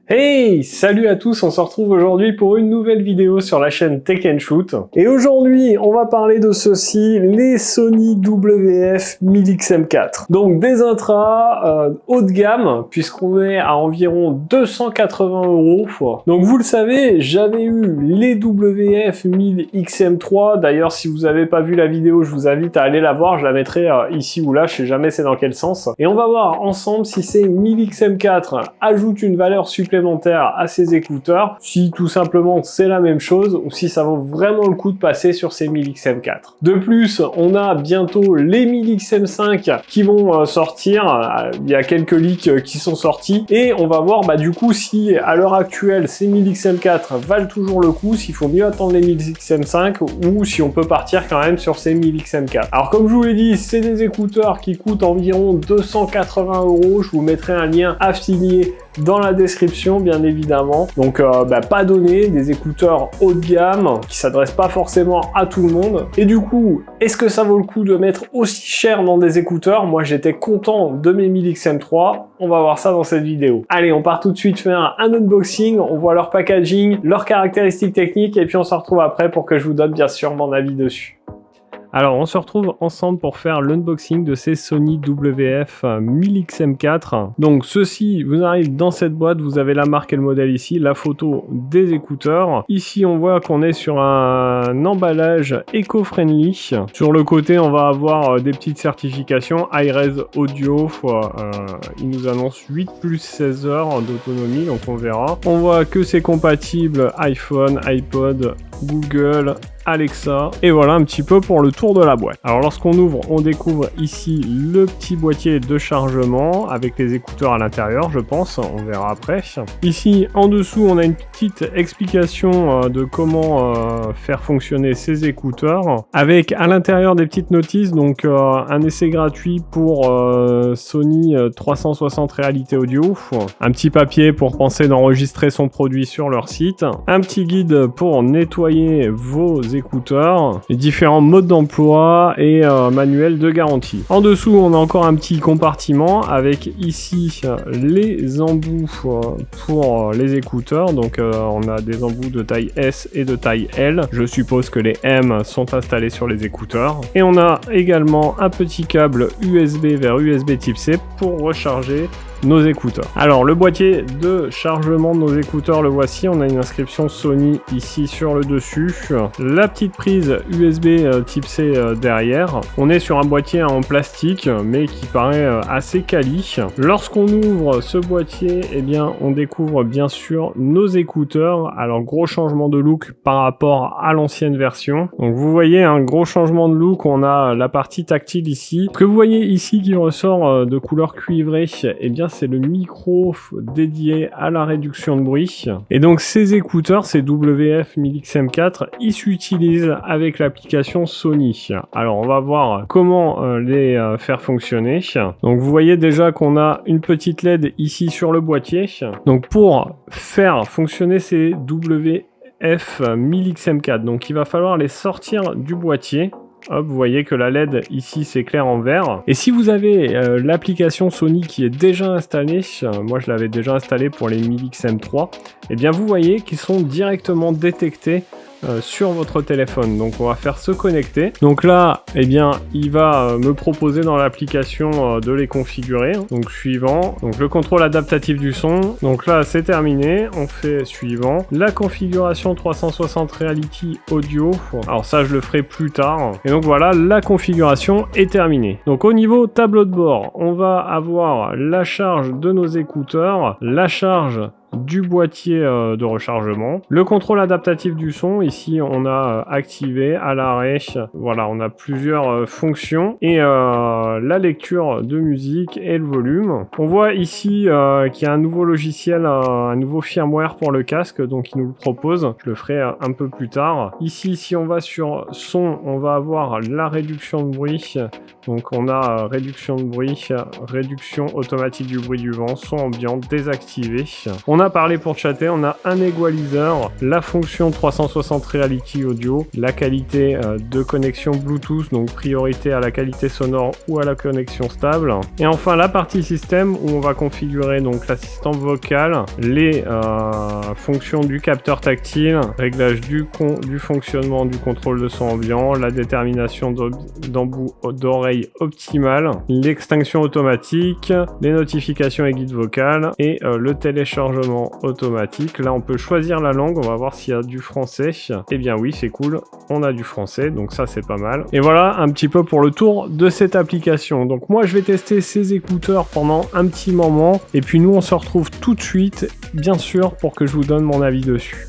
Hey, salut à tous, on se retrouve aujourd'hui pour une nouvelle vidéo sur la chaîne Tech & Shoot. Et aujourd'hui, on va parler de ceci, les Sony WF-1000XM4. Donc des intras haut de gamme, puisqu'on est à environ 280 €. Donc vous le savez, j'avais eu les WF-1000XM3. D'ailleurs, si vous n'avez pas vu la vidéo, je vous invite à aller la voir, je la mettrai ici ou là, je sais jamais c'est dans quel sens. Et on va voir ensemble si ces 1000XM4 ajoutent une valeur supplémentaire à ces écouteurs, si tout simplement c'est la même chose ou si ça vaut vraiment le coup de passer sur ces 1000XM4. De plus, on a bientôt les 1000XM5 qui vont sortir, il y a quelques leaks qui sont sortis et on va voir du coup si à l'heure actuelle ces 1000XM4 valent toujours le coup, s'il faut mieux attendre les 1000XM5 ou si on peut partir quand même sur ces 1000XM4. Alors comme je vous l'ai dit, c'est des écouteurs qui coûtent environ 280 €, je vous mettrai un lien affilié dans la description bien évidemment. Donc pas donné, des écouteurs haut de gamme qui s'adressent pas forcément à tout le monde. Et du coup, est-ce que ça vaut le coup de mettre aussi cher dans des écouteurs? Moi j'étais content de mes 1000XM3, on va voir ça dans cette vidéo. Allez, on part tout de suite faire un unboxing, on voit leur packaging, leurs caractéristiques techniques et puis on se retrouve après pour que je vous donne bien sûr mon avis dessus. Alors, on se retrouve ensemble pour faire l'unboxing de ces Sony WF-1000XM4. Donc, ceci vous arrive dans cette boîte. Vous avez la marque et le modèle ici, la photo des écouteurs. Ici, on voit qu'on est sur un emballage éco-friendly. Sur le côté, on va avoir des petites certifications. Hi-Res Audio, il nous annonce 8 plus 16 heures d'autonomie, donc on verra. On voit que c'est compatible iPhone, iPod, Google, Alexa, et voilà un petit peu pour le tour de la boîte. Alors lorsqu'on ouvre, on découvre ici le petit boîtier de chargement avec les écouteurs à l'intérieur, je pense, on verra après. Ici en dessous, on a une petite explication de comment faire fonctionner ces écouteurs, avec à l'intérieur des petites notices, donc un essai gratuit pour Sony 360 réalité audio, un petit papier pour penser d'enregistrer son produit sur leur site, un petit guide pour nettoyer vos écouteurs, les différents modes d'emploi et manuel de garantie. En dessous, on a encore un petit compartiment avec ici les embouts pour les écouteurs. Donc on a des embouts de taille S et de taille L. Je suppose que les M sont installés sur les écouteurs. Et on a également un petit câble USB vers USB type C pour recharger nos écouteurs. Alors le boîtier de chargement de nos écouteurs, le voici, on a une inscription Sony ici sur le dessus, la petite prise USB type C derrière. On est sur un boîtier en plastique mais qui paraît assez quali. Lorsqu'on ouvre ce boîtier, eh bien on découvre bien sûr nos écouteurs. Alors gros changement de look par rapport à l'ancienne version. Donc vous voyez un gros changement de look, on a la partie tactile ici. Ce que vous voyez ici qui ressort de couleur cuivrée, eh bien c'est le micro dédié à la réduction de bruit. Et donc ces écouteurs, ces WF-1000XM4, ils s'utilisent avec l'application Sony. Alors on va voir comment les faire fonctionner. Donc vous voyez déjà qu'on a une petite LED ici sur le boîtier. Donc pour faire fonctionner ces WF-1000XM4, donc il va falloir les sortir du boîtier. Hop, vous voyez que la LED ici s'éclaire en vert. Et si vous avez l'application Sony qui est déjà installée, moi je l'avais déjà installée pour les 1000XM3, et bien vous voyez qu'ils sont directement détectés sur votre téléphone. Donc on va faire se connecter. Donc là, eh bien, il va me proposer dans l'application de les configurer. Donc suivant. Donc le contrôle adaptatif du son. Donc là, c'est terminé. On fait suivant. La configuration 360 Reality Audio. Alors ça, je le ferai plus tard. Et donc voilà, la configuration est terminée. Donc au niveau tableau de bord, on va avoir la charge de nos écouteurs, la charge du boîtier de rechargement, le contrôle adaptatif du son. Ici on a activé, à l'arrêt, voilà, on a plusieurs fonctions et la lecture de musique et le volume. On voit ici qu'il y a un nouveau logiciel, un nouveau firmware pour le casque, donc il nous le propose. Je le ferai un peu plus tard. Ici, si on va sur son, on va avoir la réduction de bruit. Donc on a réduction de bruit, réduction automatique du bruit du vent, son ambiant désactivé. On a a parlé pour chatter, on a un equalizer, la fonction 360 Reality Audio, la qualité de connexion Bluetooth, donc priorité à la qualité sonore ou à la connexion stable. Et enfin la partie système où on va configurer donc l'assistant vocal, les fonctions du capteur tactile, réglage du fonctionnement du contrôle de son ambiant, la détermination d'embout d'oreille optimale, l'extinction automatique, les notifications et guides vocales et le téléchargement automatique. Là on peut choisir la langue, on va voir s'il y a du français. Eh bien oui, c'est cool, on a du français, donc ça c'est pas mal. Et voilà un petit peu pour le tour de cette application. Donc moi je vais tester ces écouteurs pendant un petit moment et puis nous on se retrouve tout de suite, bien sûr, pour que je vous donne mon avis dessus.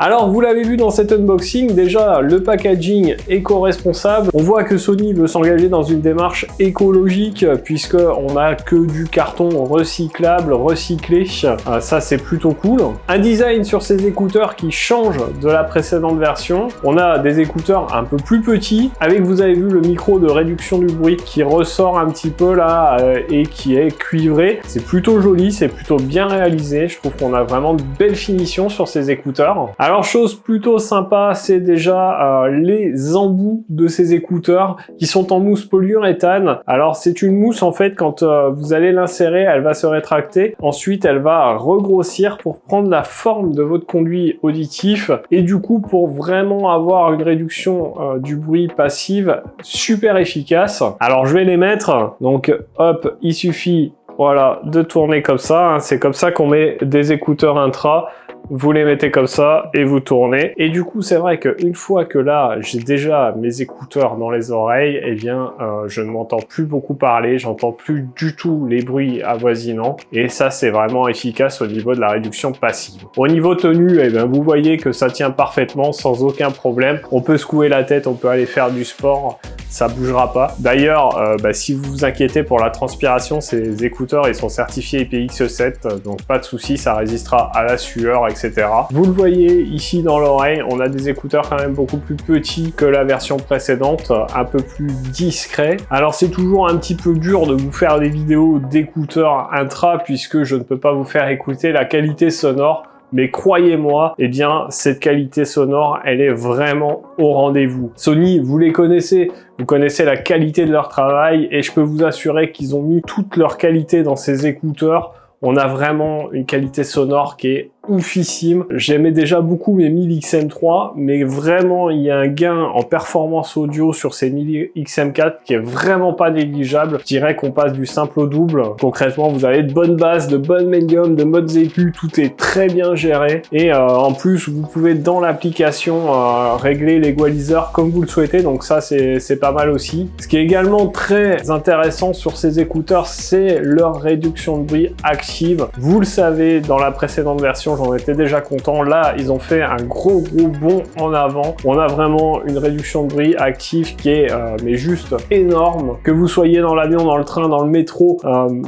Alors vous l'avez vu dans cet unboxing, déjà le packaging éco-responsable. On voit que Sony veut s'engager dans une démarche écologique puisque on n'a que du carton recyclable, recyclé. Ça c'est plutôt cool. Un design sur ces écouteurs qui change de la précédente version. On a des écouteurs un peu plus petits avec, vous avez vu, le micro de réduction du bruit qui ressort un petit peu là et qui est cuivré. C'est plutôt joli, c'est plutôt bien réalisé. Je trouve qu'on a vraiment de belles finitions sur ces écouteurs. Alors chose plutôt sympa, c'est déjà les embouts de ces écouteurs qui sont en mousse polyuréthane. Alors c'est une mousse en fait, quand vous allez l'insérer, elle va se rétracter. Ensuite elle va regrossir pour prendre la forme de votre conduit auditif et du coup pour vraiment avoir une réduction du bruit passive super efficace. Alors je vais les mettre, donc hop, il suffit voilà de tourner comme ça, hein. C'est comme ça qu'on met des écouteurs intra. Vous les mettez comme ça et vous tournez. Et du coup, c'est vrai qu'une fois que là, j'ai déjà mes écouteurs dans les oreilles, eh bien, je ne m'entends plus beaucoup parler, j'entends plus du tout les bruits avoisinants. Et ça, c'est vraiment efficace au niveau de la réduction passive. Au niveau tenue, eh bien, vous voyez que ça tient parfaitement, sans aucun problème. On peut secouer la tête, on peut aller faire du sport. Ça bougera pas. D'ailleurs, si vous vous inquiétez pour la transpiration, ces écouteurs ils sont certifiés IPX7, donc pas de souci, ça résistera à la sueur, etc. Vous le voyez ici dans l'oreille, on a des écouteurs quand même beaucoup plus petits que la version précédente, un peu plus discrets. Alors c'est toujours un petit peu dur de vous faire des vidéos d'écouteurs intra puisque je ne peux pas vous faire écouter la qualité sonore. Mais croyez-moi, eh bien, cette qualité sonore, elle est vraiment au rendez-vous. Sony, vous les connaissez, vous connaissez la qualité de leur travail et je peux vous assurer qu'ils ont mis toute leur qualité dans ces écouteurs. On a vraiment une qualité sonore qui est oufissime. J'aimais déjà beaucoup mes 1000 XM3, mais vraiment il y a un gain en performance audio sur ces 1000 XM4 qui est vraiment pas négligeable. Je dirais qu'on passe du simple au double. Concrètement, vous avez de bonnes basses, de bonnes médiums, de modes écus, tout est très bien géré. Et en plus, vous pouvez dans l'application régler l'equalizer comme vous le souhaitez, donc ça c'est pas mal aussi. Ce qui est également très intéressant sur ces écouteurs, c'est leur réduction de bruit active. Vous le savez, dans la précédente version, j'en étais déjà content. Là, ils ont fait un gros bond en avant. On a vraiment une réduction de bruit active qui est mais juste énorme. Que vous soyez dans l'avion, dans le train, dans le métro,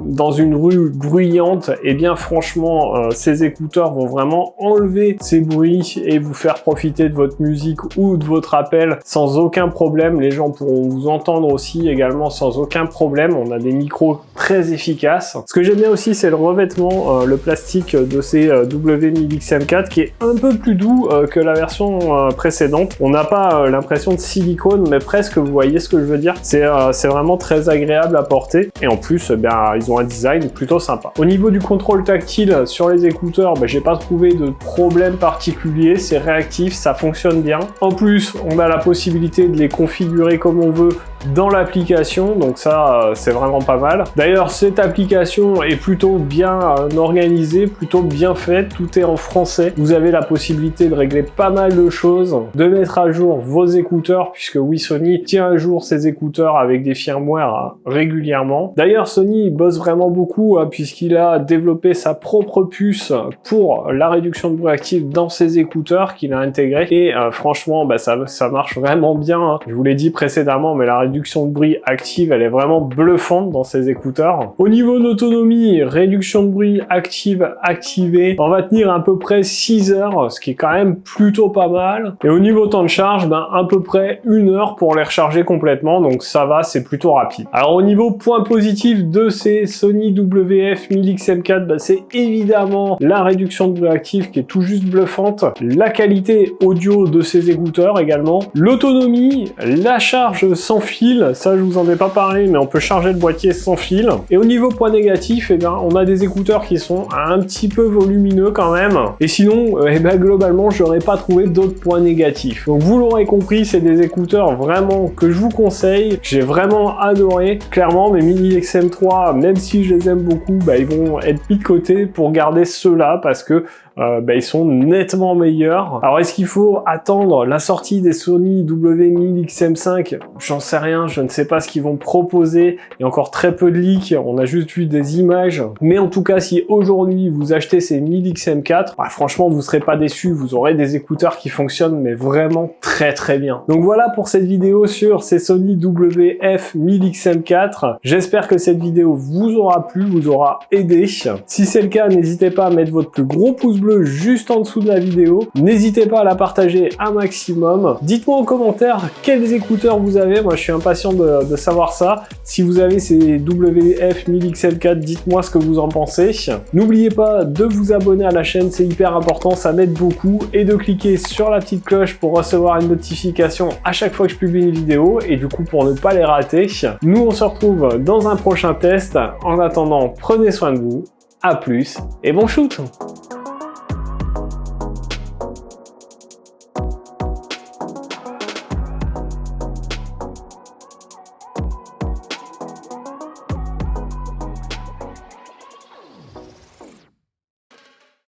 dans une rue bruyante, et bien franchement, ces écouteurs vont vraiment enlever ces bruits et vous faire profiter de votre musique ou de votre appel sans aucun problème. Les gens pourront vous entendre aussi également sans aucun problème. On a des micros très efficaces. Ce que j'aime bien aussi, c'est le revêtement, le plastique de ces W1000XM4 qui est un peu plus doux que la version précédente. On n'a pas l'impression de silicone, mais presque, vous voyez ce que je veux dire. C'est vraiment très agréable à porter. Et en plus, ils ont un design plutôt sympa. Au niveau du contrôle tactile sur les écouteurs, j'ai pas trouvé de problème particulier. C'est réactif, ça fonctionne bien. En plus, on a la possibilité de les configurer comme on veut dans l'application, donc ça c'est vraiment pas mal. D'ailleurs, cette application est plutôt bien organisée, plutôt bien faite, tout est en français. Vous avez la possibilité de régler pas mal de choses, de mettre à jour vos écouteurs, puisque oui, Sony tient à jour ses écouteurs avec des firmware régulièrement. D'ailleurs, Sony bosse vraiment beaucoup puisqu'il a développé sa propre puce pour la réduction de bruit active dans ses écouteurs qu'il a intégré et franchement ça marche vraiment bien. Je vous l'ai dit précédemment, mais la réduction réduction de bruit active, elle est vraiment bluffante dans ces écouteurs. Au niveau d'autonomie, réduction de bruit active, activée, on va tenir à peu près 6 heures, ce qui est quand même plutôt pas mal. Et au niveau temps de charge, à peu près 1 heure pour les recharger complètement, donc ça va, c'est plutôt rapide. Alors au niveau point positif de ces Sony WF-1000XM4, c'est évidemment la réduction de bruit active qui est tout juste bluffante, la qualité audio de ces écouteurs également, l'autonomie, la charge sans fil, ça je vous en ai pas parlé, mais on peut charger le boîtier sans fil. Et au niveau point négatif, on a des écouteurs qui sont un petit peu volumineux quand même, et sinon, globalement, j'aurais pas trouvé d'autres points négatifs. Donc vous l'aurez compris, c'est des écouteurs vraiment que je vous conseille, j'ai vraiment adoré. Clairement, mes Mini XM3, même si je les aime beaucoup, ils vont être mis de côté pour garder ceux-là parce que ils sont nettement meilleurs. Alors est-ce qu'il faut attendre la sortie des Sony W1000XM5? J'en sais rien, je ne sais pas ce qu'ils vont proposer. Il y a encore très peu de leaks, on a juste vu des images. Mais en tout cas, si aujourd'hui vous achetez ces 1000XM4, franchement vous serez pas déçus, vous aurez des écouteurs qui fonctionnent mais vraiment très très bien. Donc voilà pour cette vidéo sur ces Sony WF-1000XM4. J'espère que cette vidéo vous aura plu, vous aura aidé. Si c'est le cas, n'hésitez pas à mettre votre plus gros pouce bleu juste en dessous de la vidéo. N'hésitez pas à la partager un maximum. Dites-moi en commentaire quels écouteurs vous avez. Moi, je suis impatient de savoir ça. Si vous avez ces WF-1000XM4, dites-moi ce que vous en pensez. N'oubliez pas de vous abonner à la chaîne, c'est hyper important, ça m'aide beaucoup. Et de cliquer sur la petite cloche pour recevoir une notification à chaque fois que je publie une vidéo. Et du coup, pour ne pas les rater. Nous, on se retrouve dans un prochain test. En attendant, prenez soin de vous. À plus et bon shoot!